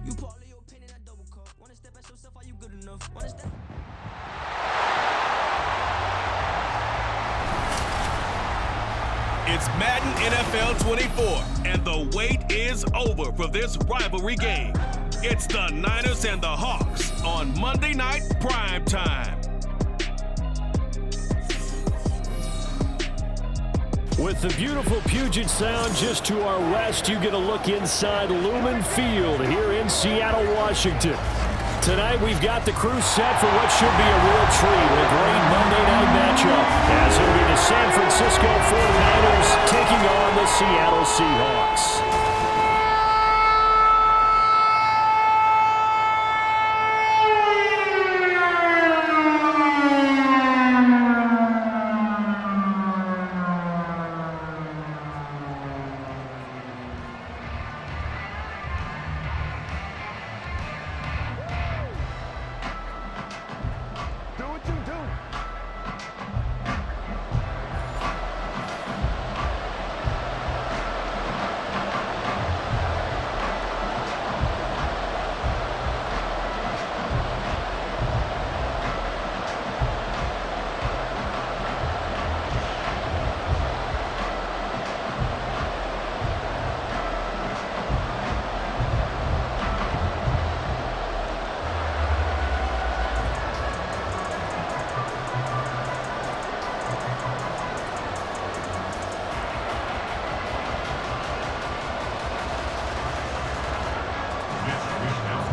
It's Madden NFL 24, and the wait is over for this rivalry game. It's the Niners and the Hawks on Monday Night Prime Time. With the beautiful Puget Sound just to our west, you get a look inside Lumen Field here in Seattle, Washington. Tonight, we've got the crew set for what should be a real treat, a great Monday night matchup, as it'll be the San Francisco 49ers taking on the Seattle Seahawks.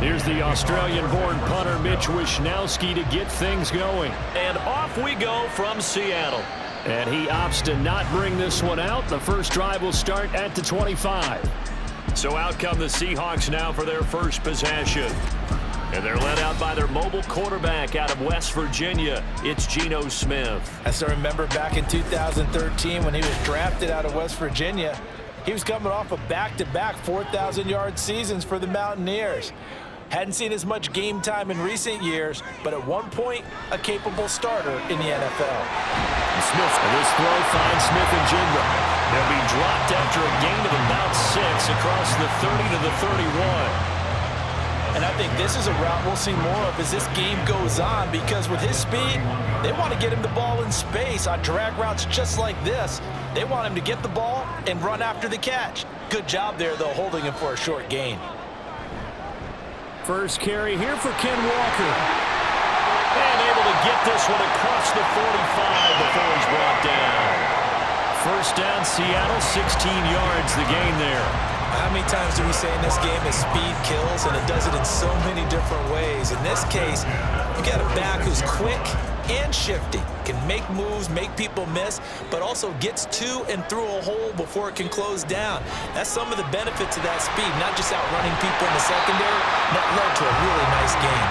Here's the Australian-born punter Mitch Wishnowsky to get things going. And off we go from Seattle. And he opts to not bring this one out. The first drive will start at the 25. So out come the Seahawks now for their first possession. And they're led out by their mobile quarterback out of West Virginia. It's Geno Smith. I still remember back in 2013 when he was drafted out of West Virginia. He was coming off of back-to-back 4,000-yard seasons for the Mountaineers. Hadn't seen as much game time in recent years, but at one point, a capable starter in the NFL. Smith, and this throw finds Smith and Jigba. They'll be dropped after a gain of about 6 across the 30 to the 31. And I think this is a route we'll see more of as this game goes on, because with his speed, they want to get him the ball in space on drag routes just like this. They want him to get the ball and run after the catch. Good job there, though, holding him for a short gain. First carry here for Ken Walker. And able to get this one across the 45 before he's brought down. First down, Seattle, 16 yards the gain there. How many times do we say in this game that speed kills, and it does it in so many different ways? In this case, you got a back who's quick and shifty, can make moves, make people miss, but also gets to and through a hole before it can close down. That's some of the benefits of that speed, not just outrunning people in the secondary. That led to a really nice game.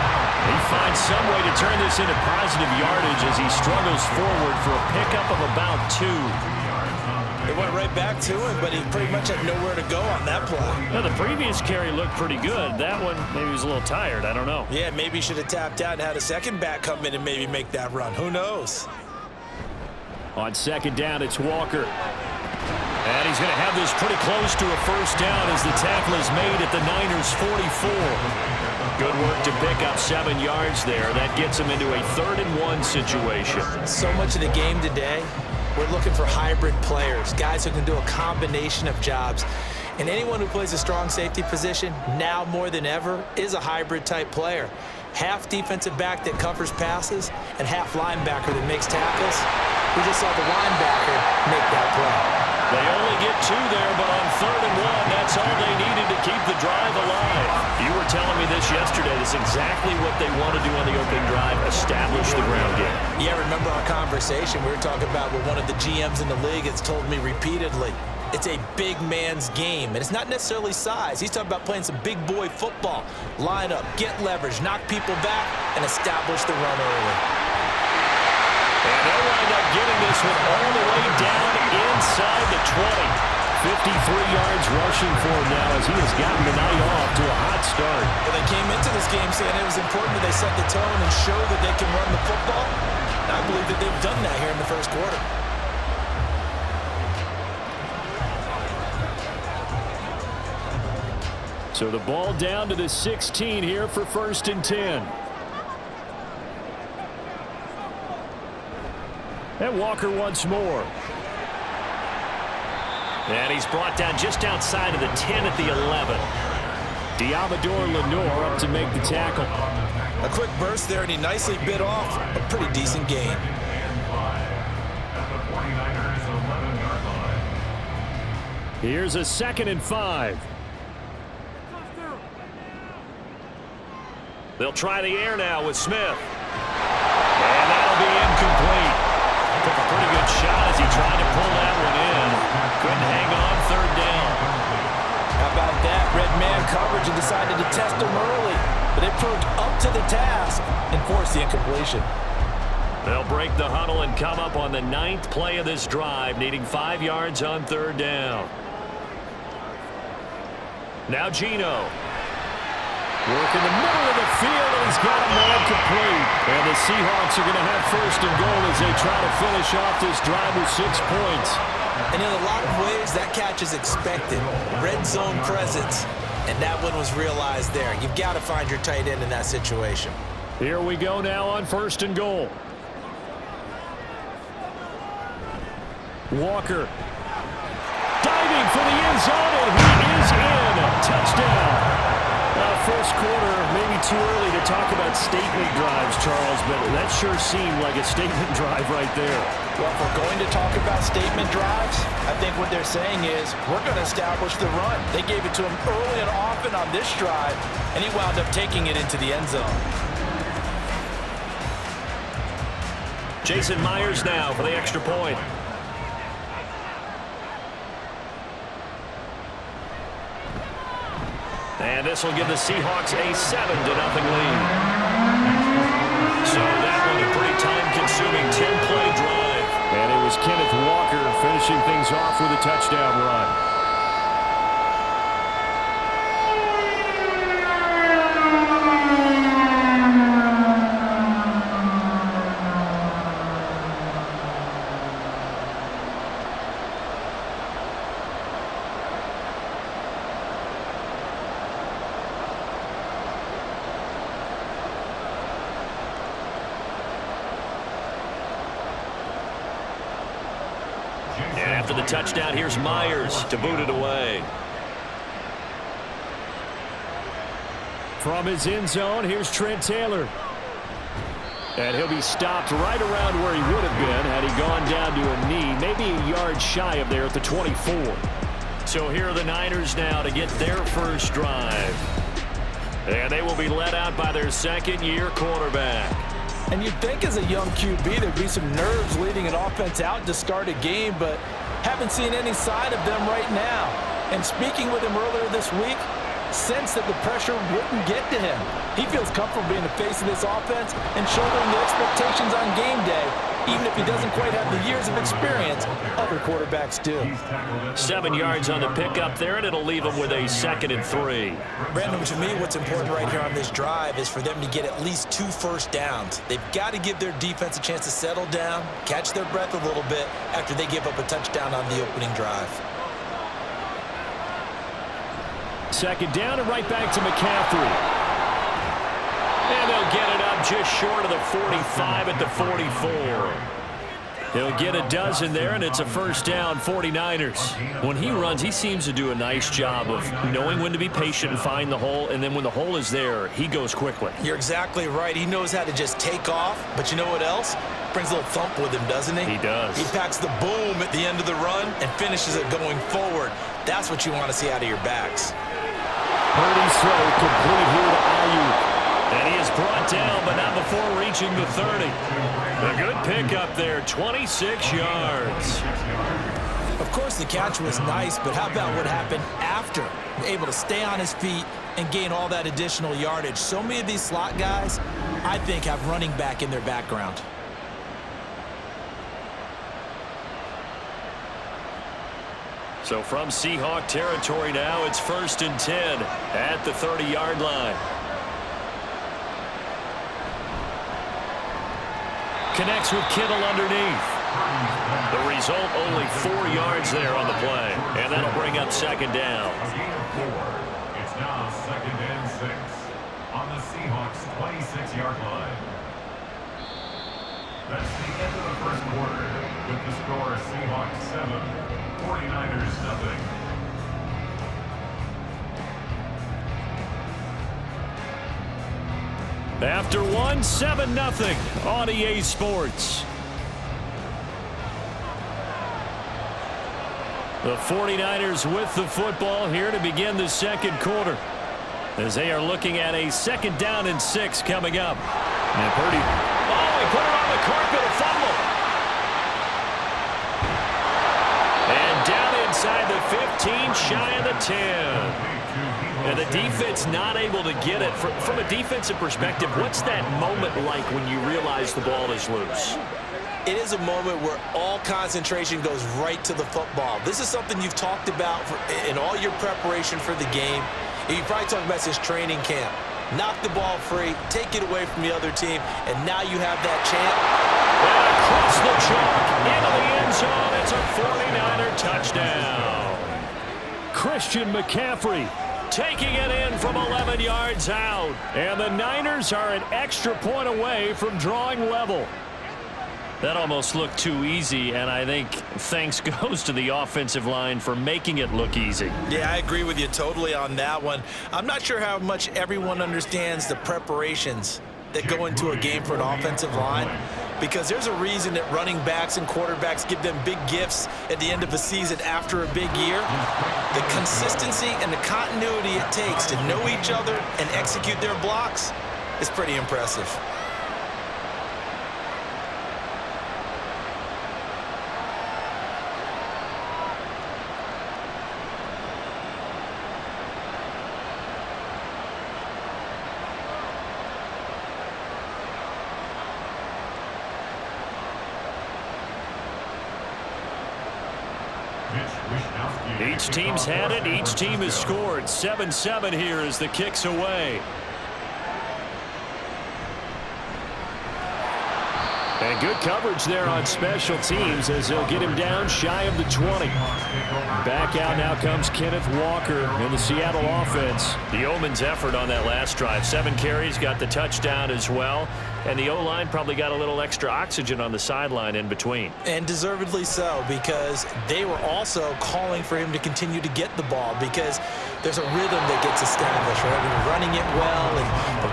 He finds some way to turn this into positive yardage as he struggles forward for a pickup of about 2. It went right back to him, but he pretty much had nowhere to go on that play. Now, the previous carry looked pretty good. That one, maybe he was a little tired. I don't know. Yeah, maybe he should have tapped out and had a second back come in and maybe make that run. Who knows? On second down, it's Walker. And he's going to have this pretty close to a first down as the tackle is made at the Niners' 44. Good work to pick up 7 yards there. That gets him into a 3rd-and-1 situation. So much of the game today, we're looking for hybrid players, guys who can do a combination of jobs. And anyone who plays a strong safety position, now more than ever, is a hybrid type player. Half defensive back that covers passes and half linebacker that makes tackles. We just saw the linebacker make that play. They only get 2 there, but on 3rd-and-1, that's all they needed to keep the drive alive. You were telling me this yesterday. This is exactly what they want to do on the opening drive, establish the ground game. Yeah, remember our conversation? We were talking about what one of the GMs in the league has told me repeatedly. It's a big man's game, and it's not necessarily size. He's talking about playing some big boy football. Line up, get leverage, knock people back, and establish the run early. And they'll wind up getting this one all the way down inside the 20. 53 yards rushing for him now as he has gotten the night off to a hot start. Well, they came into this game saying it was important that they set the tone and show that they can run the football. And I believe that they've done that here in the first quarter. So the ball down to the 16 here for 1st and 10. And Walker once more. And he's brought down just outside of the 10 at the 11. Diamador Lenore up to make the tackle. A quick burst there, and he nicely bit off a pretty decent gain. Here's a 2nd and 5. They'll try the air now with Smith. And that'll be incomplete. Took a pretty good shot as he tried to pull that one in. Couldn't hang on 3rd down. How about that? Red man coverage and decided to test him early. But it proved up to the task and forced the incompletion. They'll break the huddle and come up on the 9th play of this drive, needing 5 yards on 3rd down. Now Gino. Work in the middle of the field, and he's got a man complete. And the Seahawks are going to have 1st and goal as they try to finish off this drive with 6 points. And in a lot of ways, that catch is expected. Red zone presence. And that one was realized there. You've got to find your tight end in that situation. Here we go now on 1st and goal. Walker. Diving for the end zone, and he is in. Touchdown. First quarter, maybe too early to talk about statement drives, Charles, but that sure seemed like a statement drive right there. Well, if we're going to talk about statement drives, I think what they're saying is we're going to establish the run. They gave it to him early and often on this drive, and he wound up taking it into the end zone. Jason Myers now for the extra point. And this will give the Seahawks a 7-0 lead. So that was a pretty time-consuming 10-play drive. And it was Kenneth Walker finishing things off with a touchdown run. And after the touchdown, here's Myers to boot it away. From his end zone, here's Trent Taylor. And he'll be stopped right around where he would have been had he gone down to a knee, maybe a yard shy of there at the 24. So here are the Niners now to get their first drive. And they will be led out by their second-year quarterback. And you'd think as a young QB there'd be some nerves leading an offense out to start a game, but haven't seen any sign of them right now. And speaking with him earlier this week, sensed that the pressure wouldn't get to him. He feels comfortable being the face of this offense and shouldering the expectations on game day, even if he doesn't quite have the years of experience other quarterbacks do. 7 yards on the pickup there, and it'll leave him with a 2nd and 3. Brandon, to me, what's important right here on this drive is for them to get at least 2 first downs. They've got to give their defense a chance to settle down, catch their breath a little bit after they give up a touchdown on the opening drive. 2nd down and right back to McCaffrey. And they'll get it up just short of the 45 at the 44. He'll get a dozen there, and it's a first down, 49ers. When he runs, he seems to do a nice job of knowing when to be patient and find the hole, and then when the hole is there, he goes quickly. You're exactly right. He knows how to just take off, but you know what else? Brings a little thump with him, doesn't he? He does. He packs the boom at the end of the run and finishes it going forward. That's what you want to see out of your backs. Purdy's throw complete here to Ayuk. And he is brought down, but not before reaching the 30. A good pickup there, 26 yards. Of course, the catch was nice, but how about what happened after? Able to stay on his feet and gain all that additional yardage. So many of these slot guys, I think, have running back in their background. So from Seahawk territory now, it's 1st and 10 at the 30-yard line. Connects with Kittle underneath. The result, only 4 yards there on the play. And that'll bring up 2nd down. 6-yard line. That's the end of the first quarter. With the score Seahawks 7, 49ers 0. After 7-0 on EA Sports. The 49ers with the football here to begin the second quarter, as they are looking at a 2nd down and 6 coming up. And Purdy. Oh, he put it on the carpet, a fumble. And down inside the 15, shy of the 10. And the defense not able to get it. From a defensive perspective, what's that moment like when you realize the ball is loose? It is a moment where all concentration goes right to the football. This is something you've talked about in all your preparation for the game. And you probably talked about since training camp. Knock the ball free, take it away from the other team, and now you have that chance. And across the chalk into the end zone. It's a 49er touchdown. Christian McCaffrey taking it in from 11 yards out. And the Niners are an extra point away from drawing level. That almost looked too easy, and I think thanks goes to the offensive line for making it look easy. Yeah, I agree with you totally on that one. I'm not sure how much everyone understands the preparations that go into a game for an offensive line, because there's a reason that running backs and quarterbacks give them big gifts at the end of a season after a big year. The consistency and the continuity it takes to know each other and execute their blocks is pretty impressive. Each team's had it. Each team has scored. 7-7 here as the kick's away. And good coverage there on special teams as they'll get him down shy of the 20. Back out now comes Kenneth Walker in the Seattle offense. The Yeoman's effort on that last drive. 7 carries, got the touchdown as well. And the O-line probably got a little extra oxygen on the sideline in between. And deservedly so, because they were also calling for him to continue to get the ball, because there's a rhythm that gets established, right? When you're running it well,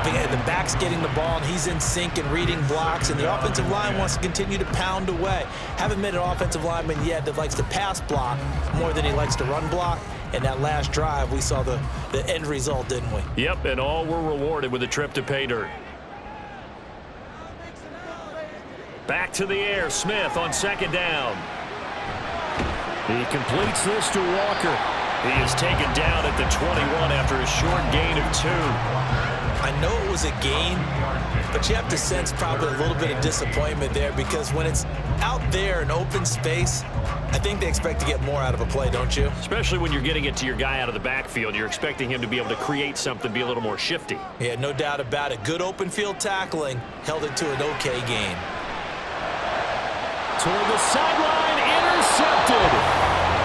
and the back's getting the ball, and he's in sync and reading blocks, and the offensive line wants to continue to pound away. Haven't met an offensive lineman yet that likes to pass block more than he likes to run block. And that last drive, we saw the end result, didn't we? Yep, and all were rewarded with a trip to pay dirt. Back to the air, Smith on 2nd down. He completes this to Walker. He is taken down at the 21 after a short gain of 2. I know it was a gain, but you have to sense probably a little bit of disappointment there, because when it's out there in open space, I think they expect to get more out of a play, don't you? Especially when you're getting it to your guy out of the backfield. You're expecting him to be able to create something, be a little more shifty. Yeah, no doubt about it. Good open field tackling held it to an okay gain. Toward the sideline, intercepted.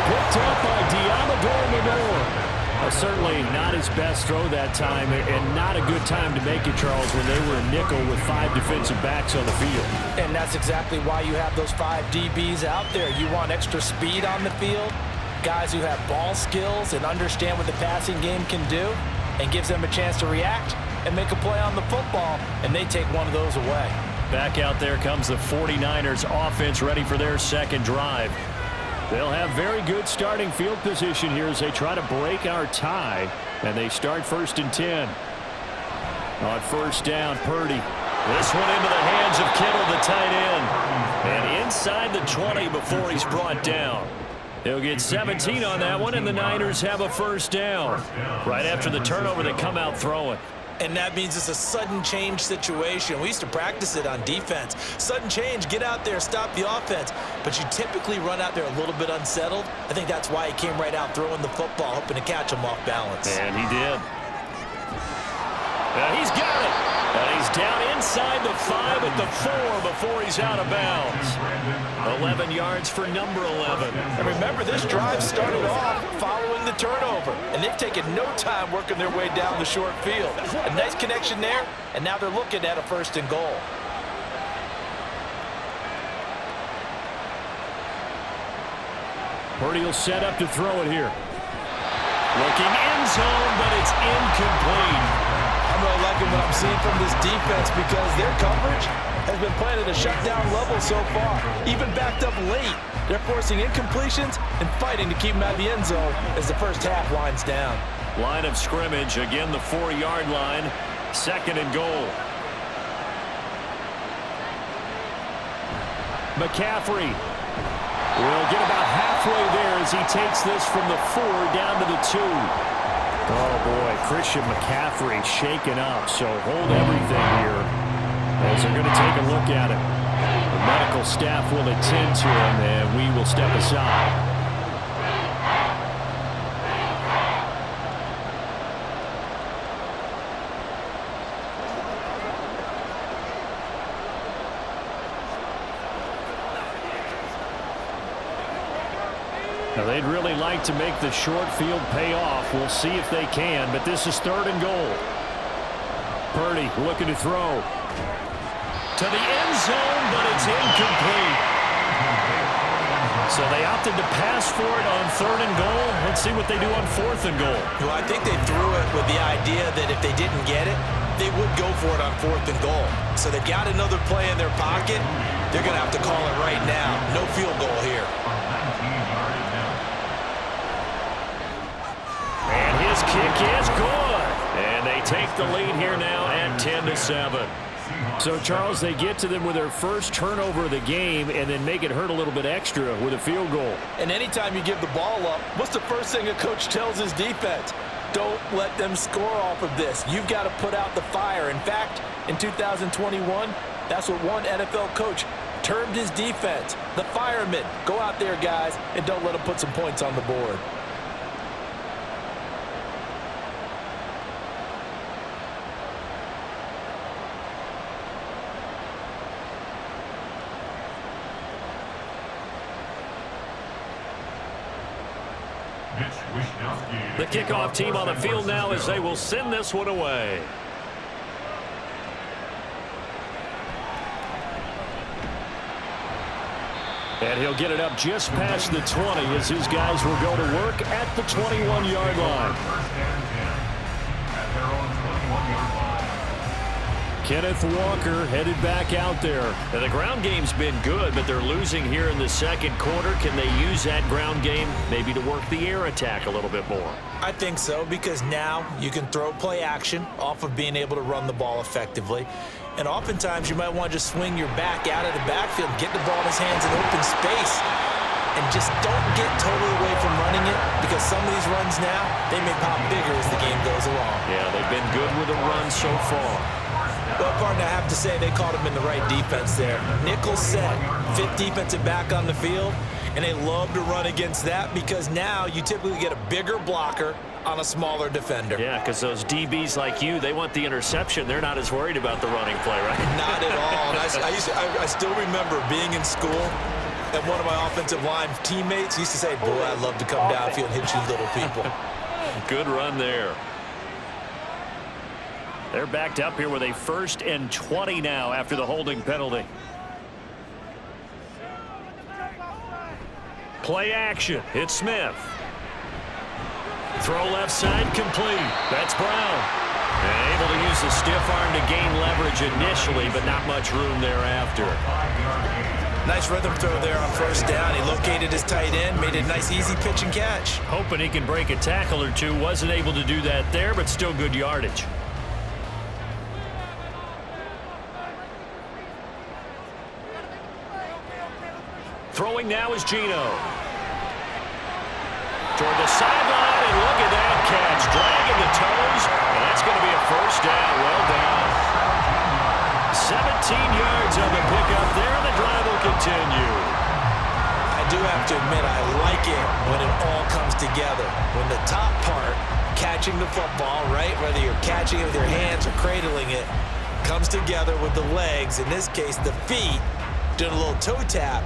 Picked up by Diamador Lenore. Certainly not his best throw that time, and not a good time to make it, Charles, when they were a nickel with 5 defensive backs on the field. And that's exactly why you have those 5 DBs out there. You want extra speed on the field, guys who have ball skills and understand what the passing game can do, and gives them a chance to react and make a play on the football, and they take one of those away. Back out there comes the 49ers offense, ready for their second drive. They'll have very good starting field position here as they try to break our tie, and they start 1st and 10. On 1st down, Purdy. This one into the hands of Kittle, the tight end. And inside the 20 before he's brought down. They'll get 17 on that one, and the Niners have a 1st down. Right after the turnover, they come out throwing. And that means it's a sudden change situation. We used to practice it on defense. Sudden change, get out there, stop the offense. But you typically run out there a little bit unsettled. I think that's why he came right out throwing the football, hoping to catch him off balance. And he did. He's got it. And he's down inside the 5 at the 4 before he's out of bounds. 11 yards for number 11. And remember, this drive started off following win the turnover, and they've taken no time working their way down the short field. A nice connection there, and now they're looking at a 1st and goal. Purdy will set up to throw it here. Looking end zone, but it's incomplete. I'm really liking what I'm seeing from this defense because their coverage has been playing at a shutdown level so far. Even backed up late, they're forcing incompletions and fighting to keep them out of the end zone as the first half winds down. Line of scrimmage, again the 4-yard line, 2nd and goal. McCaffrey will get about halfway there as he takes this from the 4 down to the 2. Oh, boy, Christian McCaffrey shaken up, so hold everything here as they're going to take a look at him. The medical staff will attend to him, and we will step aside. Now, they'd really like to make the short field pay off. We'll see if they can, but this is 3rd and goal. Purdy looking to throw. To the end zone, but it's incomplete. So they opted to pass for it on 3rd and goal. Let's see what they do on 4th and goal. Well, I think they threw it with the idea that if they didn't get it, they would go for it on 4th and goal. So they've got another play in their pocket. They're going to have to call it right now. No field goal here. And his kick is good. And they take the lead here now at 10-7. So, Charles, they get to them with their first turnover of the game and then make it hurt a little bit extra with a field goal. And anytime you give the ball up, what's the first thing a coach tells his defense? Don't let them score off of this. You've got to put out the fire. In fact, in 2021, that's what one NFL coach termed his defense, the firemen. Go out there, guys, and don't let them put some points on the board. The kickoff team on the field now as they will send this one away. And he'll get it up just past the 20 as his guys will go to work at the 21-yard line. Kenneth Walker headed back out there. Now, the ground game's been good, but they're losing here in the 2nd quarter. Can they use that ground game maybe to work the air attack a little bit more? I think so, because now you can throw play action off of being able to run the ball effectively. And oftentimes you might want to just swing your back out of the backfield, get the ball in his hands in open space, and just don't get totally away from running it, because some of these runs now, they may pop bigger as the game goes along. Yeah, they've been good with the run so far. Well, partner, I have to say they caught him in the right defense there. Nickel set, 5th defensive back on the field, and they love to run against that because now you typically get a bigger blocker on a smaller defender. Yeah, because those DBs like you, they want the interception. They're not as worried about the running play, right? Not at all. And I still remember being in school, and one of my offensive line teammates used to say, boy, I'd love to come downfield and hit you little people. Good run there. They're backed up here with a 1st and 20 now after the holding penalty. Play action. It's Smith. Throw left side complete. That's Brown. And able to use the stiff arm to gain leverage initially, but not much room thereafter. Nice rhythm throw there on 1st down. He located his tight end, made a nice easy pitch and catch. Hoping he can break a tackle or two. Wasn't able to do that there, but still good yardage. Throwing now is Gino. Toward the sideline, and look at that catch. Dragging the toes, and that's going to be a 1st down. Well done. 17 yards on the pickup there, and the drive will continue. I do have to admit, I like it when it all comes together. When the top part, catching the football, right, whether you're catching it with your hands or cradling it, comes together with the legs, in this case the feet, doing a little toe tap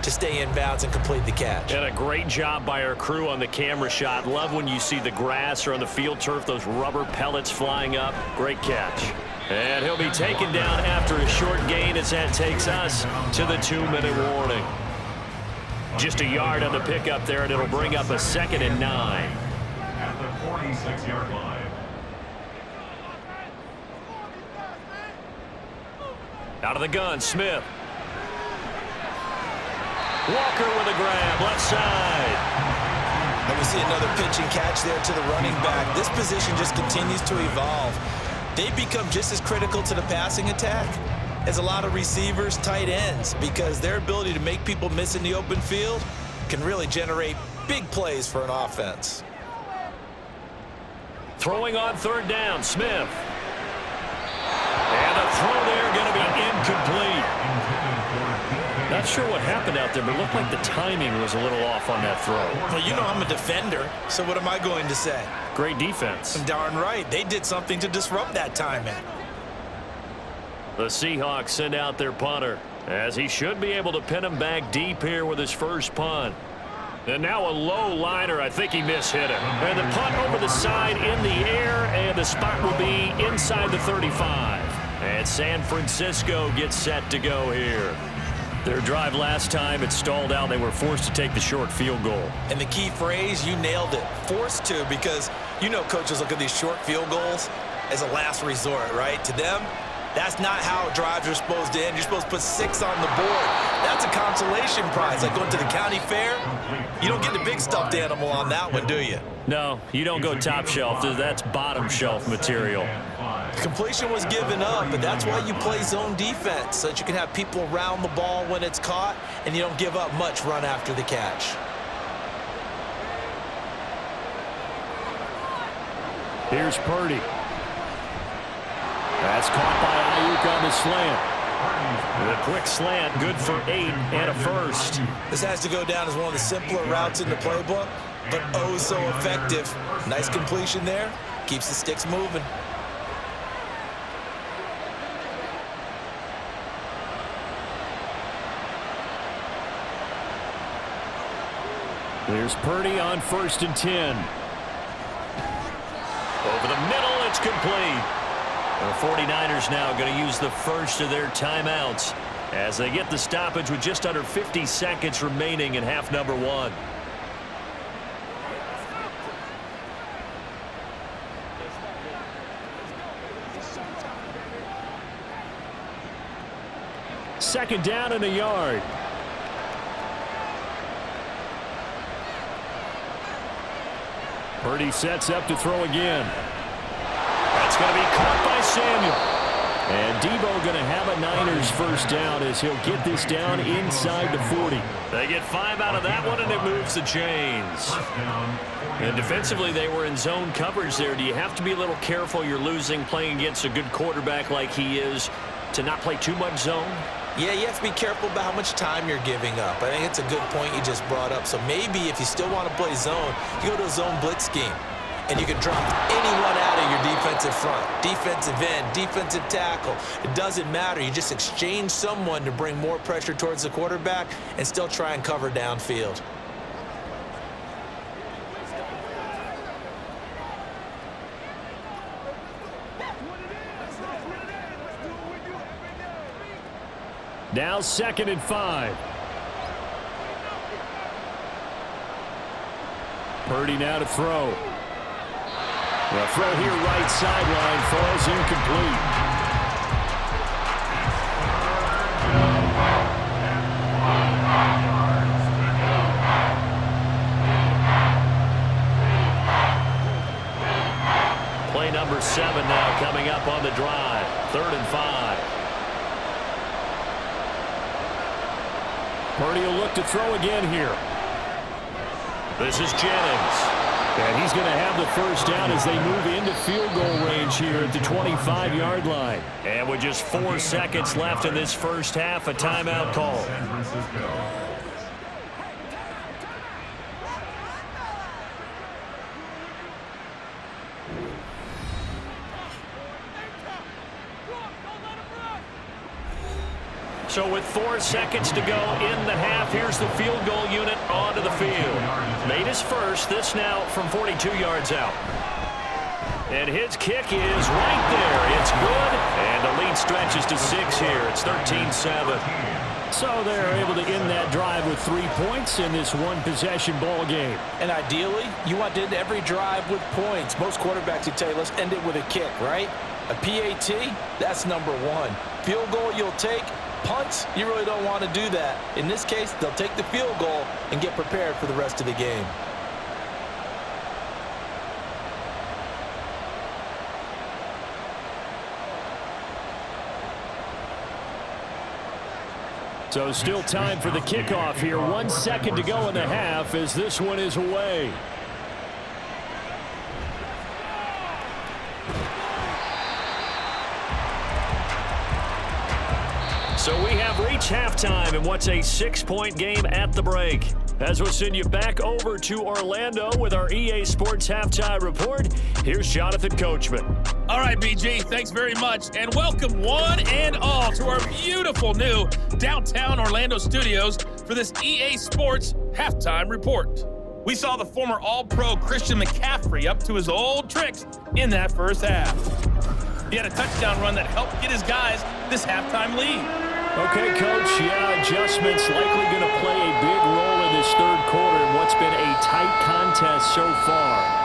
to stay in bounds and complete the catch. And a great job by our crew on the camera shot. Love when you see the grass or on the field turf, those rubber pellets flying up. Great catch. And he'll be taken down after a short gain as that takes us to the 2-minute warning. Just a yard on the pickup there, and it'll bring up a 2nd and 9. At the 46-yard line. Out of the gun, Smith. Walker with a grab, left side. And we see another pitch and catch there to the running back. This position just continues to evolve. They become just as critical to the passing attack as a lot of receivers, tight ends, because their ability to make people miss in the open field can really generate big plays for an offense. Throwing on 3rd down, Smith. And a throw there going to be incomplete. Not sure what happened out there, but it looked like the timing was a little off on that throw. Well, you know I'm a defender, so what am I going to say? Great defense. Darn right. They did something to disrupt that timing. The Seahawks send out their punter, as he should be able to pin him back deep here with his first punt. And now a low liner. I think he mishit it. And the punt over the side in the air, and the spot will be inside the 35. And San Francisco gets set to go here. Their drive last time, it stalled out. They were forced to take the short field goal. And the key phrase, you nailed it. Forced to, because you know coaches look at these short field goals as a last resort, right? To them, that's not how drives are supposed to end. You're supposed to put 6 on the board. That's a consolation prize. Like going to the county fair, you don't get the big stuffed animal on that one, do you? No, you don't go top shelf. That's bottom shelf material. Completion was given up, but that's why you play zone defense, so that you can have people around the ball when it's caught, and you don't give up much run after the catch. Here's Purdy. That's caught by Ayuk on the slant. The quick slant, good for 8 and a first. This has to go down as one of the simpler routes in the playbook, but oh so effective. Nice completion there. Keeps the sticks moving. There's Purdy on 1st and 10. Over the middle, it's complete. The 49ers now going to use the first of their timeouts as they get the stoppage with just under 50 seconds remaining in half number 1. Second down and a yard. Purdy sets up to throw again. That's going to be caught by Samuel. And Debo going to have a Niners first down as he'll get this down inside the 40. They get 5 out of that one, and it moves the chains. And defensively, they were in zone coverage there. Do you have to be a little careful? You're losing, playing against a good quarterback like he is, to not play too much zone? Yeah, you have to be careful about how much time you're giving up. I think it's a good point you just brought up. So maybe if you still want to play zone, you go to a zone blitz scheme. And you can drop anyone out of your defensive front, defensive end, defensive tackle. It doesn't matter. You just exchange someone to bring more pressure towards the quarterback and still try and cover downfield. Now 2nd and 5. Purdy now to throw. The throw here right sideline falls incomplete. Play number 7 now coming up on the drive. 3rd and 5. Purdy will look to throw again here. This is Jennings. And he's going to have the first down as they move into field goal range here at the 25-yard line. And with just 4 seconds left in this first half, a timeout call. San Francisco. So with 4 seconds to go in the half, here's the field goal unit onto the field. Made his first, this now from 42 yards out. And his kick is right there. It's good, and the lead stretches to 6 here. It's 13-7. So they're able to end that drive with 3 points in this one-possession ball game. And ideally, you want to end every drive with points. Most quarterbacks would tell you, let's end it with a kick, right? A PAT, that's number 1. Field goal you'll take. Punts, you really don't want to do that. In this case, they'll take the field goal and get prepared for the rest of the game. So still time for the kickoff here. 1 second to go in the half as this one is away. So we have reached halftime in what's a 6-point game at the break. As we'll send you back over to Orlando with our EA Sports Halftime Report, here's Jonathan Coachman. All right, BG, thanks very much, and welcome one and all to our beautiful new downtown Orlando studios for this EA Sports Halftime Report. We saw the former All-Pro Christian McCaffrey up to his old tricks in that first half. He had a touchdown run that helped get his guys this halftime lead. Okay, Coach, yeah, adjustments likely going to play a big role in this third quarter in what's been a tight contest so far.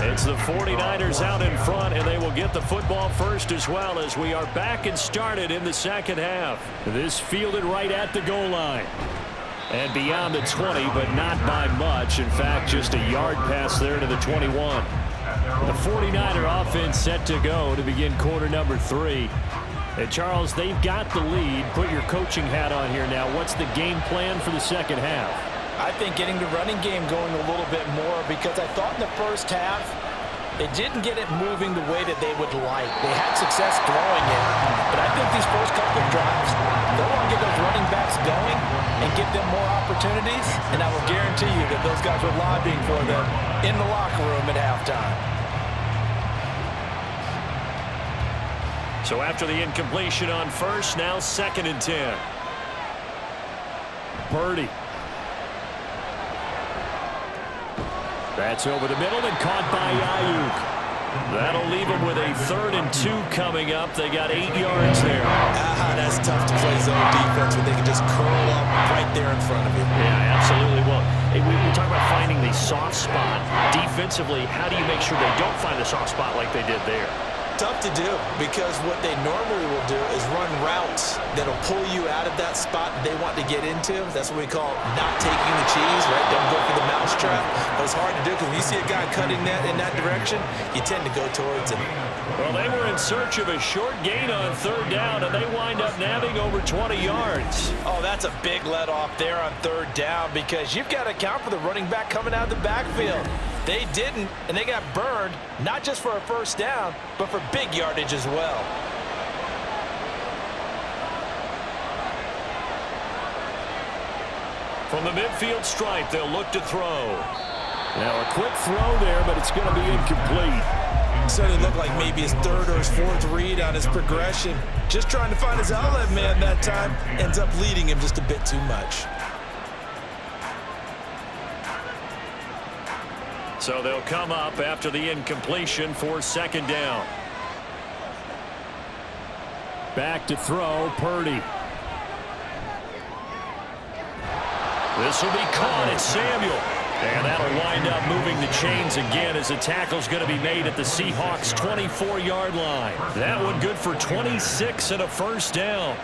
It's the 49ers out in front, and they will get the football first as well as we are back and started in the second half. This fielded right at the goal line. And beyond the 20, but not by much. In fact, just a yard pass there to the 21. The 49er offense set to go to begin quarter number 3. And Charles, they've got the lead. Put your coaching hat on here now. What's the game plan for the second half? I think getting the running game going a little bit more, because I thought in the first half they didn't get it moving the way that they would like. They had success throwing it, but I think these first couple of drives, they'll want to get those running backs going and give them more opportunities, and I will guarantee you that those guys were lobbying for them in the locker room at halftime. So after the incompletion on first, now 2nd and 10. Purdy. That's over the middle and caught by Ayuk. That'll leave them with a 3rd and 2 coming up. They got 8 yards there. That's tough to play zone defense when they can just curl up right there in front of you. Yeah, absolutely. Well, we talk about finding the soft spot. Defensively, how do you make sure they don't find the soft spot like they did there? Tough to do, because what they normally will do is run routes that'll pull you out of that spot they want to get into. That's what we call not taking the cheese, right? Don't go for the mousetrap. But it's hard to do, because when you see a guy cutting that in that direction, you tend to go towards him. Well, they were in search of a short gain on 3rd down, and they wind up nabbing over 20 yards. Oh, that's a big let off there on 3rd down, because you've got to account for the running back coming out of the backfield. They didn't, and they got burned, not just for a first down, but for big yardage as well. From the midfield stripe, they'll look to throw. Now a quick throw there, but it's going to be incomplete. So it looked like maybe his 3rd or his 4th read on his progression. Just trying to find his outlet man that time. Ends up leading him just a bit too much. So they'll come up after the incompletion for 2nd down. Back to throw, Purdy. This will be caught. It's Samuel. And that'll wind up moving the chains again as the tackle's going to be made at the Seahawks' 24-yard line. That one good for 26 and a first down.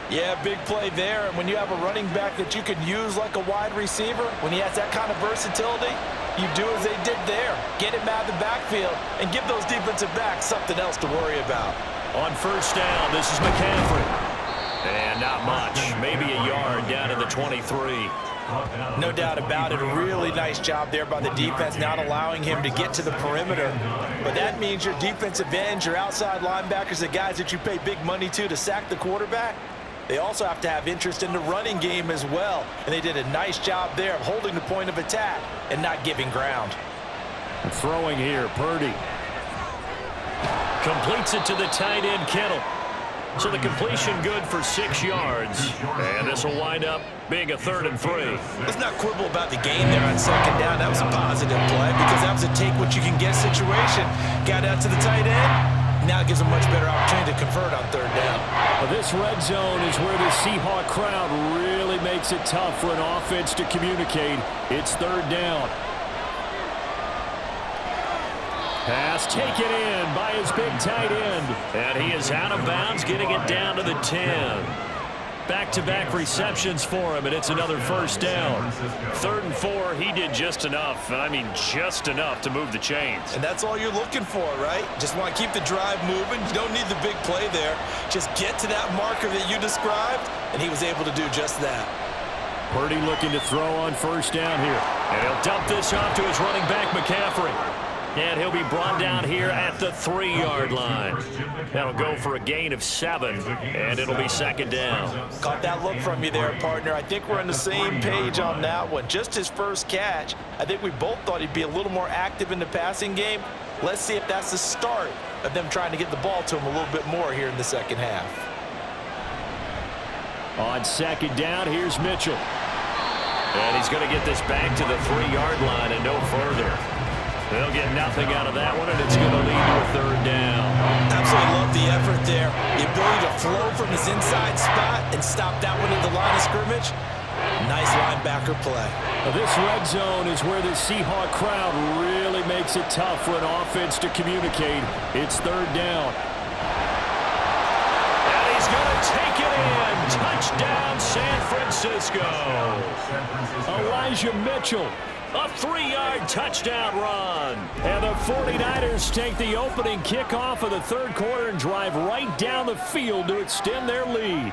Yeah, big play there. And when you have a running back that you can use like a wide receiver, when he has that kind of versatility, You do as they did there. Get him out of the backfield and give those defensive backs something else to worry about. On first down, this is McCaffrey. And not much. Maybe a yard down to the 23. No doubt about it. A really nice job there by the defense, not allowing him to get to the perimeter. But that means your defensive ends, your outside linebackers, the guys that you pay big money to sack the quarterback, they also have to have interest in the running game as well. And they did a nice job there of holding the point of attack and not giving ground. Throwing here, Purdy. Completes it to the tight end, Kittle. So the completion good for 6 yards. And this will wind up being a 3rd and 3. Let's not quibble about the gain there on 2nd down. That was a positive play because that was a take-what-you-can-get situation. Got out to the tight end. Now it gives them much better opportunity to convert on 3rd down. Well, this red zone is where the Seahawk crowd really makes it tough for an offense to communicate. It's 3rd down. Pass taken in by his big tight end. And he is out of bounds, getting it down to the 10. Back-to-back receptions for him, and it's another 1st down. 3rd and 4, he did just enough, and I mean just enough to move the chains. And that's all you're looking for, right? Just want to keep the drive moving. You don't need the big play there. Just get to that marker that you described, and he was able to do just that. Purdy looking to throw on 1st down here. And he'll dump this off to his running back, McCaffrey. And he'll be brought down here at the 3-yard line. That'll go for a gain of 7, and it'll be 2nd down. Caught that look from you there, partner. I think we're on the same page on that one. Just his first catch. I think we both thought he'd be a little more active in the passing game. Let's see if that's the start of them trying to get the ball to him a little bit more here in the 2nd half. On 2nd down, here's Mitchell. And he's going to get this back to the 3-yard line and no further. They'll get nothing out of that one, and it's going to lead to a 3rd down. Absolutely love the effort there. The ability to flow from his inside spot and stop that one at the line of scrimmage. Nice linebacker play. Now, this red zone is where the Seahawk crowd really makes it tough for an offense to communicate. It's 3rd down. And he's going to take it in. Touchdown, San Francisco. Elijah Mitchell. A 3-yard touchdown run. And the 49ers take the opening kickoff of the 3rd quarter and drive right down the field to extend their lead.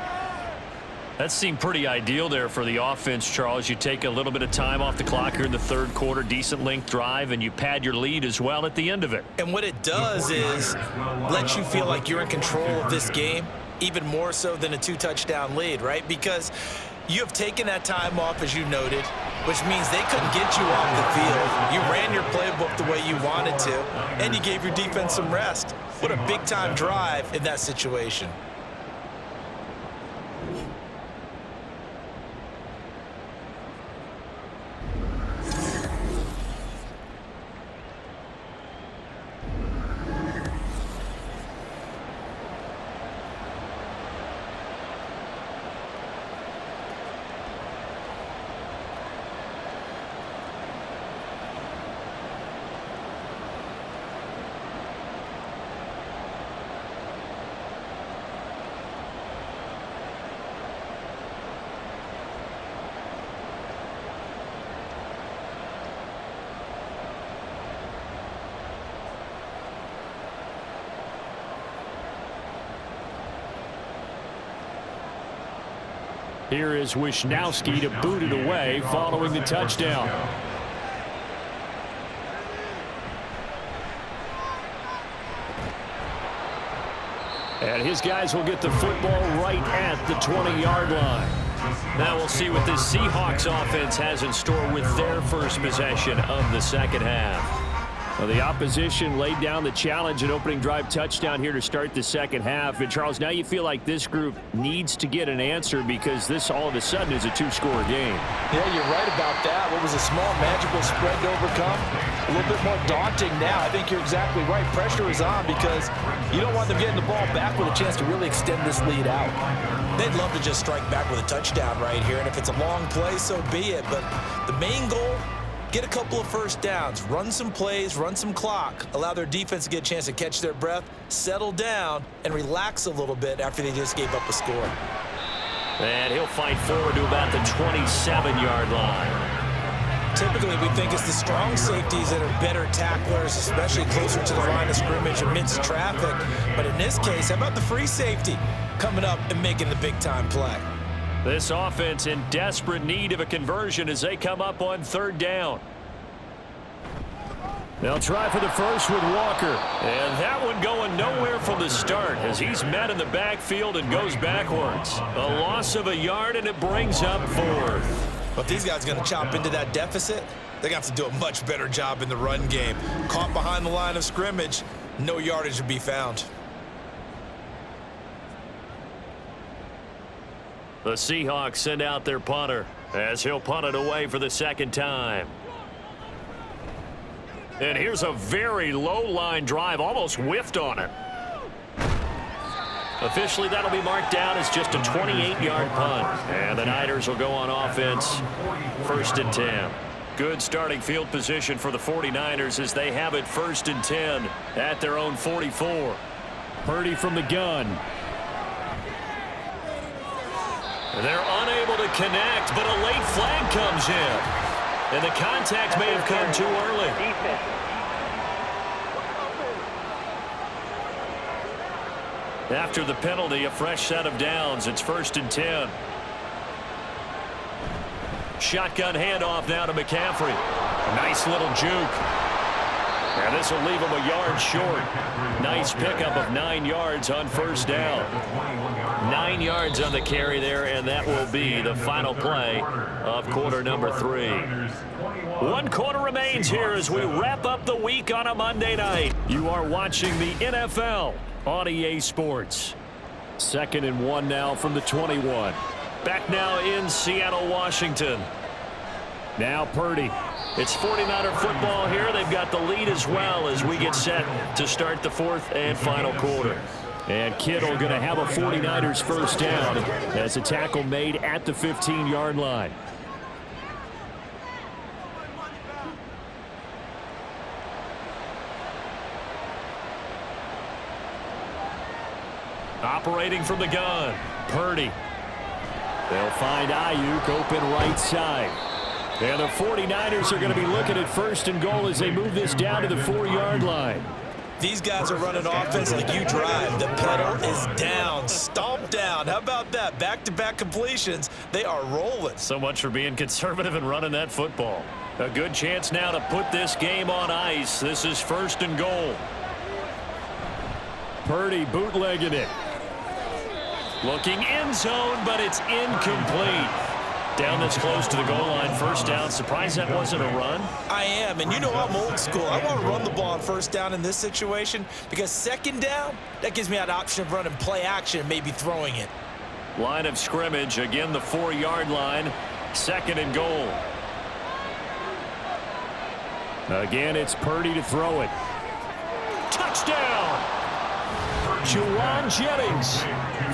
That seemed pretty ideal there for the offense, Charles. You take a little bit of time off the clock here in the 3rd quarter, decent length drive, and you pad your lead as well at the end of it. And what it does is let you feel like you're in control of this game, even more so than a 2-touchdown lead, right? Because you have taken that time off, as you noted, which means they couldn't get you off the field. You ran your playbook the way you wanted to, and you gave your defense some rest. What a big-time drive in that situation. Here is Wisnowski to boot it away following the touchdown. And his guys will get the football right at the 20-yard line. Now we'll see what this Seahawks offense has in store with their first possession of the 2nd half. Well, the opposition laid down the challenge and opening drive touchdown here to start the 2nd half. And, Charles, now you feel like this group needs to get an answer because this all of a sudden is a 2-score game. Yeah, you're right about that. What was a small magical spread to overcome? A little bit more daunting now. I think you're exactly right. Pressure is on because you don't want them getting the ball back with a chance to really extend this lead out. They'd love to just strike back with a touchdown right here, and if it's a long play, so be it. But the main goal, get a couple of first downs, run some plays, run some clock, allow their defense to get a chance to catch their breath, settle down, and relax a little bit after they just gave up a score. And he'll fight forward to about the 27-yard line. Typically, we think it's the strong safeties that are better tacklers, especially closer to the line of scrimmage amidst traffic. But in this case, how about the free safety coming up and making the big-time play? This offense in desperate need of a conversion as they come up on 3rd down. They'll try for the first with Walker. And that one going nowhere from the start as he's met in the backfield and goes backwards. A loss of a yard, and it brings up 4th. But these guys are going to chop into that deficit. They're going to have to do a much better job in the run game. Caught behind the line of scrimmage, no yardage to be found. The Seahawks send out their punter as he'll punt it away for the 2nd time. And here's a very low-line drive, almost whiffed on it. Officially, that'll be marked down as just a 28-yard punt. And the Niners will go on offense, 1st and 10. Good starting field position for the 49ers as they have it 1st and 10 at their own 44. Purdy from the gun. They're unable to connect, but a late flag comes in. And the contact may have come too early. After the penalty, a fresh set of downs. It's 1st and 10. Shotgun handoff now to McCaffrey. Nice little juke. And this will leave him a yard short. Nice pickup of 9 yards on 1st down. 9 yards on the carry there, and that will be the final play of quarter number 3. 1 quarter remains here as we wrap up the week on a Monday night. You are watching the NFL on EA Sports. 2nd and 1 now from the 21. Back now in Seattle, Washington. Now Purdy. It's 49er football here. They've got the lead as well as we get set to start the 4th and final quarter. And Kittle going to have a 49ers 1st down as a tackle made at the 15-yard line. Operating from the gun, Purdy. They'll find Ayuk open right side. And the 49ers are going to be looking at 1st and goal as they move this down to the 4-yard line. These guys are running offense like you drive. The pedal is down, stomped down. How about that? Back-to-back completions. They are rolling. So much for being conservative and running that football. A good chance now to put this game on ice. This is 1st and goal. Purdy bootlegging it. Looking end zone, but it's incomplete. Down this close to the goal line, 1st down. Surprised that wasn't a run? I am, and you know I'm old school. I want to run the ball on 1st down in this situation because 2nd down, that gives me an option of running play action and maybe throwing it. Line of scrimmage, again the 4-yard line, 2nd and goal. Again, it's Purdy to throw it. Touchdown! Juwan Jennings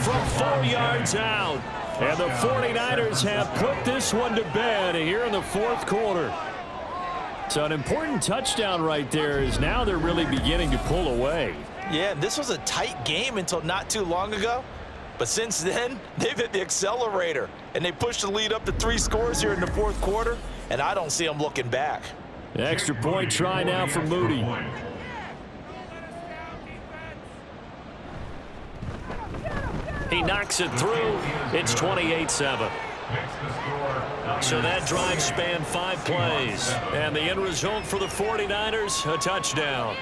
from 4 yards out. And the 49ers have put this one to bed here in the 4th quarter. So an important touchdown right there is now they're really beginning to pull away. Yeah, this was a tight game until not too long ago. But since then, they've hit the accelerator. And they pushed the lead up to 3 scores here in the 4th quarter. And I don't see them looking back. The extra point try now for Moody. He knocks it through. It's 28-7. So that drive spanned 5 plays. And the end result for the 49ers, a touchdown.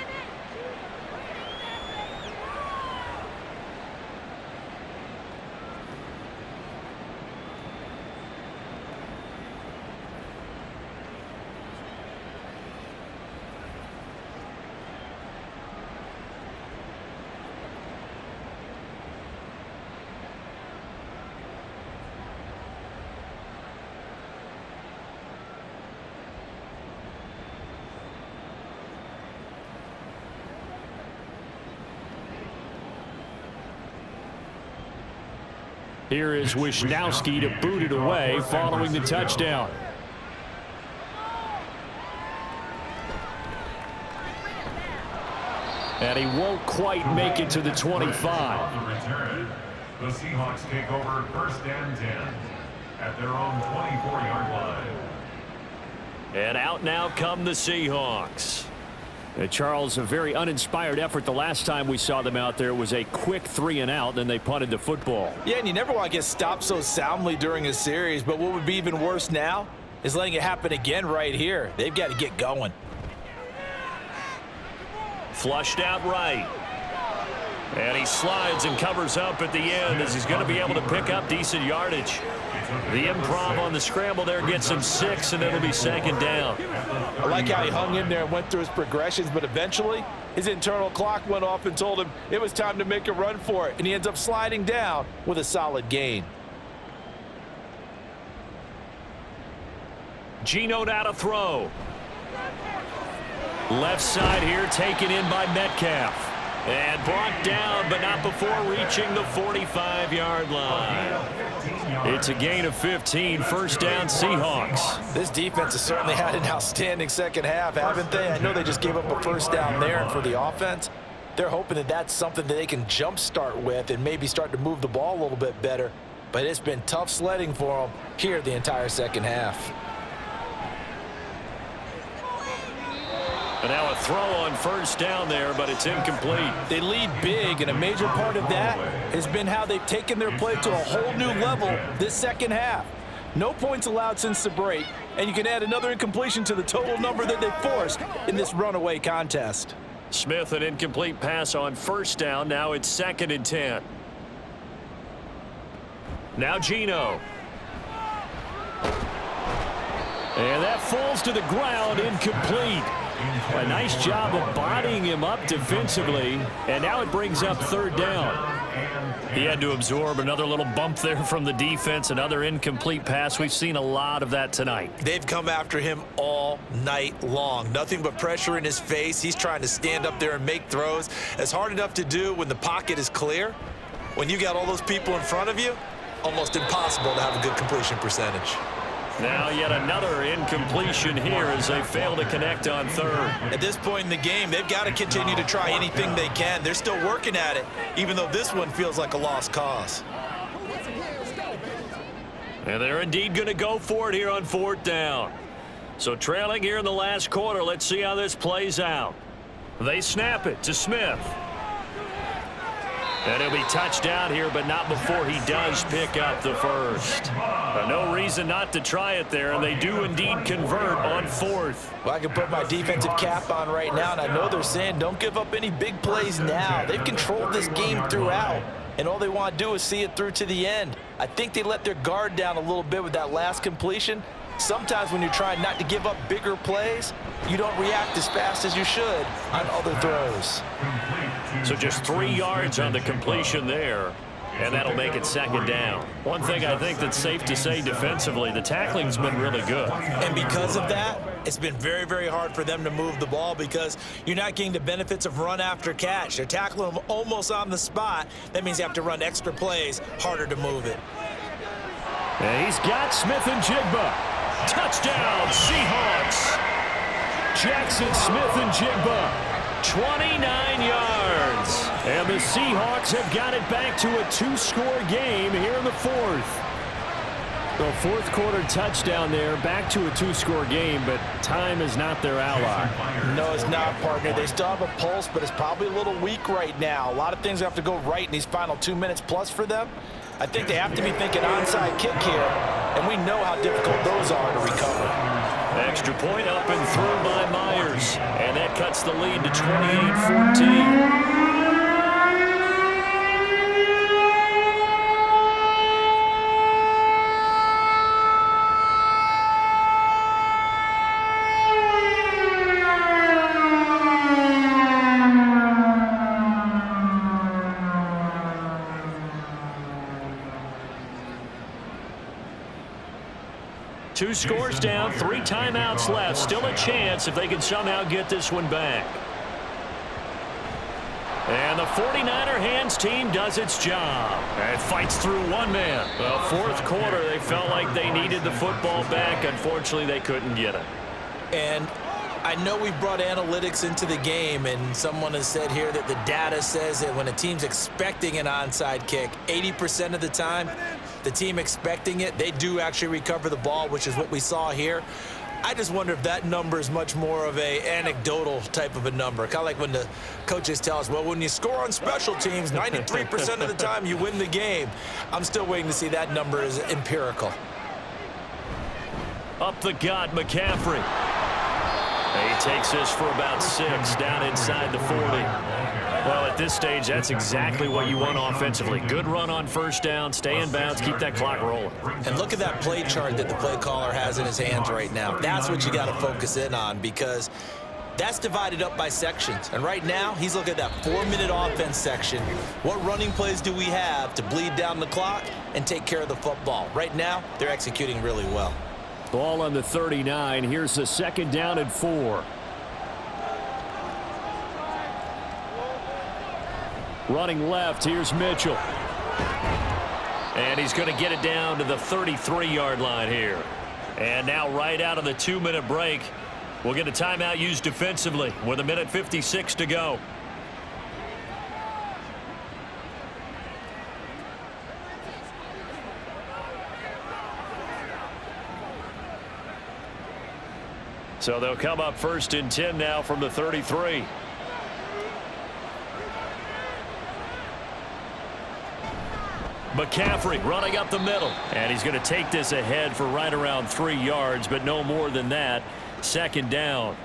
Here is Wisnowski to boot it away following the touchdown. And he won't quite make it to the 25. The Seahawks take over 1st and 10 at their own 24-yard line. And out now come the Seahawks. Charles, a very uninspired effort. The last time we saw them out there, it was a quick 3-and-out, then they punted the football. Yeah, and you never want to get stopped so soundly during a series, but what would be even worse now is letting it happen again right here. They've got to get going. Flushed out right. And he slides and covers up at the end as he's going to be able to pick up decent yardage. The improv on the scramble there gets him 6, and it'll be second down. I like how he hung in there and went through his progressions, but eventually his internal clock went off and told him it was time to make a run for it, and he ends up sliding down with a solid gain. Geno now to throw. Left side here taken in by Metcalf. And brought down, but not before reaching the 45-yard line. It's a gain of 15, first down Seahawks. This defense has certainly had an outstanding second half, haven't they? I know they just gave up a first down there, and for the offense, they're hoping that that's something that they can jumpstart with and maybe start to move the ball a little bit better. But it's been tough sledding for them here the entire second half. And now a throw on first down there, but it's incomplete. They lead big, and a major part of that has been how they've taken their play to a whole new level this second half. No points allowed since the break, and you can add another incompletion to the total number that they forced in this runaway contest. Smith, an incomplete pass on first down. Now it's 2nd and 10. Now Geno. And that falls to the ground, incomplete. A nice job of bodying him up defensively, and now it brings up 3rd down. He had to absorb another little bump there from the defense, another incomplete pass. We've seen a lot of that tonight. They've come after him all night long. Nothing but pressure in his face. He's trying to stand up there and make throws. It's hard enough to do when the pocket is clear. When you got all those people in front of you, almost impossible to have a good completion percentage. Now yet another incompletion here as they fail to connect on 3rd. At this point in the game, they've got to continue to try anything they can. They're still working at it, even though this one feels like a lost cause. And they're indeed going to go for it here on 4th down. So trailing here in the last quarter, let's see how this plays out. They snap it to Smith. And he'll be touched down here, but not before he does pick up the first. No reason not to try it there, and they do indeed convert on 4th. Well, I can put my defensive cap on right now, and I know they're saying don't give up any big plays now. They've controlled this game throughout, and all they want to do is see it through to the end. I think they let their guard down a little bit with that last completion. Sometimes when you're trying not to give up bigger plays, you don't react as fast as you should on other throws. So just 3 yards on the completion there, and that'll make it 2nd down. One thing I think that's safe to say defensively, the tackling's been really good. And because of that, it's been very, very hard for them to move the ball because you're not getting the benefits of run after catch. They're tackling them almost on the spot. That means you have to run extra plays, harder to move it. And he's got Smith and Jigba. Touchdown, Seahawks. Jackson Smith and Jigba. 29 yards. And the Seahawks have got it back to a 2-score game here in the 4th. The 4th quarter touchdown there, back to a 2-score game, but time is not their ally. No, it's not, partner. They still have a pulse, but it's probably a little weak right now. A lot of things have to go right in these final 2 minutes plus for them. I think they have to be thinking onside kick here, and we know how difficult those are to recover. Extra point up and through by Myers, and that cuts the lead to 28-14. Two scores down, 3 timeouts left. Still a chance if they can somehow get this one back. And the 49er hands team does its job. And fights through one man. Well, 4th quarter, they felt like they needed the football back. Unfortunately, they couldn't get it. And I know we brought analytics into the game, and someone has said here that the data says that when a team's expecting an onside kick, 80% of the time, the team expecting it, they do actually recover the ball, which is what we saw here. I just wonder if that number is much more of a anecdotal type of a number. Kind of like when the coaches tell us, well, when you score on special teams, 93% of the time you win the game. I'm still waiting to see that number is empirical. Up the gut, McCaffrey. He takes this for about 6 down inside the 40. Well, at this stage, that's exactly what you want offensively. Good run on first down, stay in bounds, keep that clock rolling. And look at that play chart that the play caller has in his hands right now. That's what you got to focus in on, because that's divided up by sections. And right now, he's looking at that 4-minute offense section. What running plays do we have to bleed down the clock and take care of the football? Right now, they're executing really well. Ball on the 39. Here's the 2nd down and 4. Running left, here's Mitchell. And he's going to get it down to the 33-yard line here. And now right out of the 2-minute break, we'll get a timeout used defensively with 1:56 to go. So they'll come up 1st and 10 now from the 33. McCaffrey running up the middle. And he's going to take this ahead for right around 3 yards, but no more than that. 2nd down.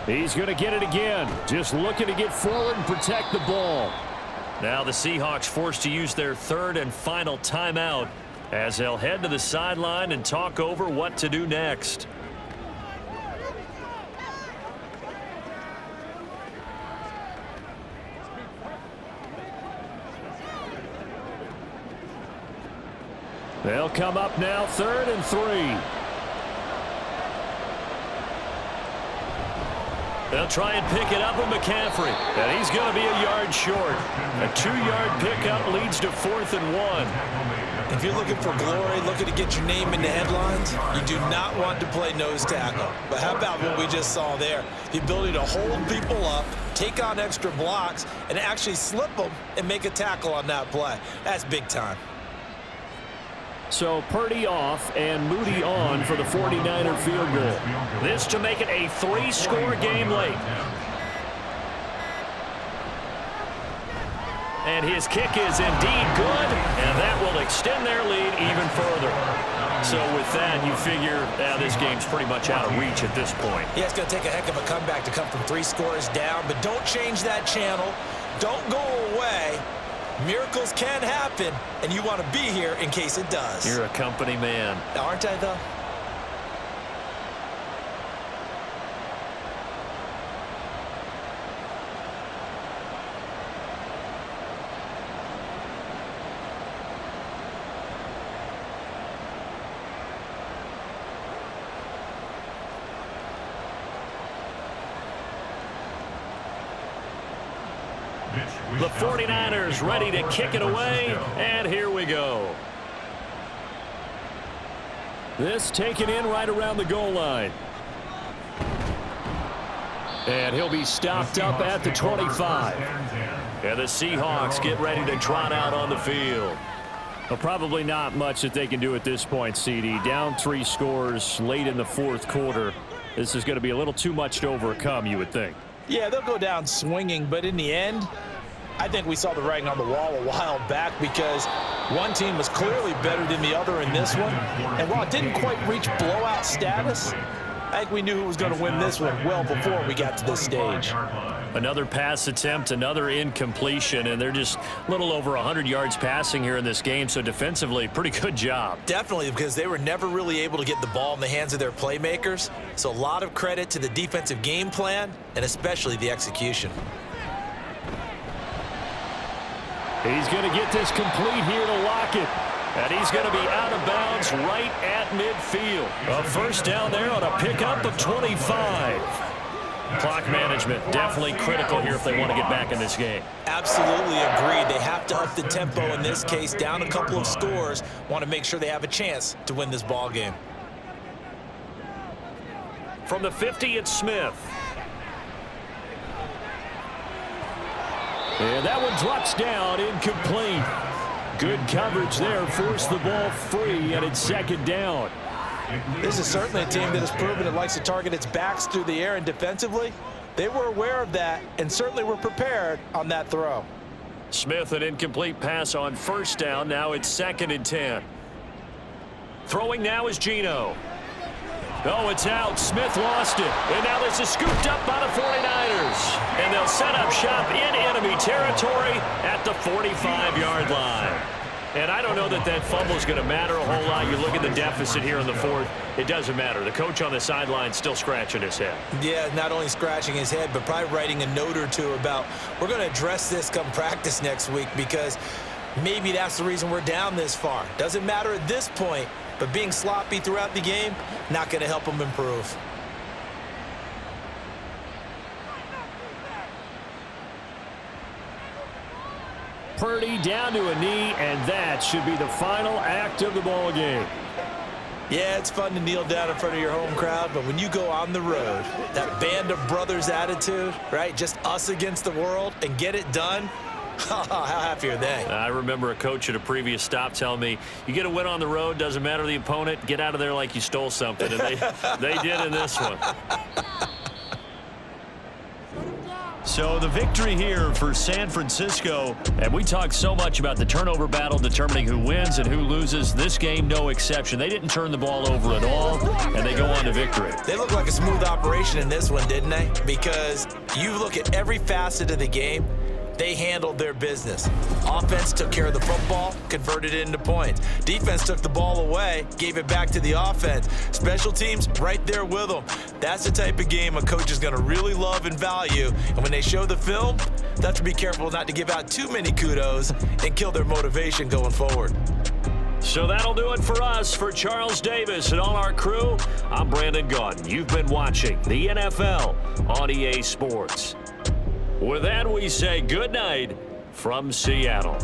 He's going to get it again. Just looking to get forward and protect the ball. Now the Seahawks forced to use their 3rd and final timeout as they'll head to the sideline and talk over what to do next. They'll come up now 3rd and 3. They'll try and pick it up with McCaffrey. And he's going to be a yard short. A 2-yard pickup leads to 4th and 1. If you're looking for glory, looking to get your name in the headlines, you do not want to play nose tackle. But how about what we just saw there? The ability to hold people up, take on extra blocks, and actually slip them and make a tackle on that play. That's big time. So Purdy off and Moody on for the 49er field goal. This to make it a 3-score game late. And his kick is indeed good, and that will extend their lead even further. So with that, you figure this game's pretty much out of reach at this point. Yeah, it's going to take a heck of a comeback to come from 3 scores down, but don't change that channel. Don't go away. Miracles can happen, and you want to be here in case it does. You're a company man. Aren't I, though? The 49ers ready to kick it away, and here we go. This taken in right around the goal line. And he'll be stopped up at the 25. And the Seahawks get ready to trot out on the field. Well, probably not much that they can do at this point, CD. Down 3 scores late in the 4th quarter. This is going to be a little too much to overcome, you would think. Yeah, they'll go down swinging, but in the end, I think we saw the writing on the wall a while back, because one team was clearly better than the other in this one. And while it didn't quite reach blowout status, I think we knew who was going to win this one well before we got to this stage. Another pass attempt, another incompletion, and they're just a little over 100 yards passing here in this game, so defensively, pretty good job. Definitely, because they were never really able to get the ball in the hands of their playmakers. So a lot of credit to the defensive game plan, and especially the execution. He's going to get this complete here to Lockett. And he's going to be out of bounds right at midfield. A first down there on a pickup of 25. Clock management, definitely critical here if they want to get back in this game. Absolutely agreed. They have to up the tempo in this case, down a couple of scores. Want to make sure they have a chance to win this ball game. From the 50, it's Smith. And that one drops down, incomplete. Good coverage there, forced the ball free, and it's second down. This is certainly a team that has proven it likes to target its backs through the air, and defensively, they were aware of that and certainly were prepared on that throw. Smith, an incomplete pass on first down. Now it's 2nd and 10. Throwing now is Geno. Oh, it's out. Smith lost it. And now this is scooped up by the 49ers. And they'll set up shop in enemy territory at the 45-yard line. And I don't know that that fumble is going to matter a whole lot. You look at the deficit here in the 4th. It doesn't matter. The coach on the sideline still scratching his head. Yeah, not only scratching his head, but probably writing a note or two about we're going to address this come practice next week because maybe that's the reason we're down this far. Doesn't matter at this point, but being sloppy throughout the game, not going to help them improve. Purdy down to a knee, and that should be the final act of the ball game. Yeah, it's fun to kneel down in front of your home crowd, but when you go on the road, that band of brothers attitude, right, just us against the world, and get it done, how happy are they? I remember a coach at a previous stop telling me, you get a win on the road, doesn't matter the opponent, get out of there like you stole something. And they did in this one. So the victory here for San Francisco. And we talked so much about the turnover battle determining who wins and who loses. This game, no exception. They didn't turn the ball over at all, and they go on to victory. They look like a smooth operation in this one, didn't they? Because you look at every facet of the game, they handled their business. Offense took care of the football, converted it into points. Defense took the ball away, gave it back to the offense. Special teams right there with them. That's the type of game a coach is going to really love and value. And when they show the film, they have to be careful not to give out too many kudos and kill their motivation going forward. So that'll do it for us. For Charles Davis and all our crew, I'm Brandon Gaudin. You've been watching the NFL on EA Sports. With that, we say good night from Seattle.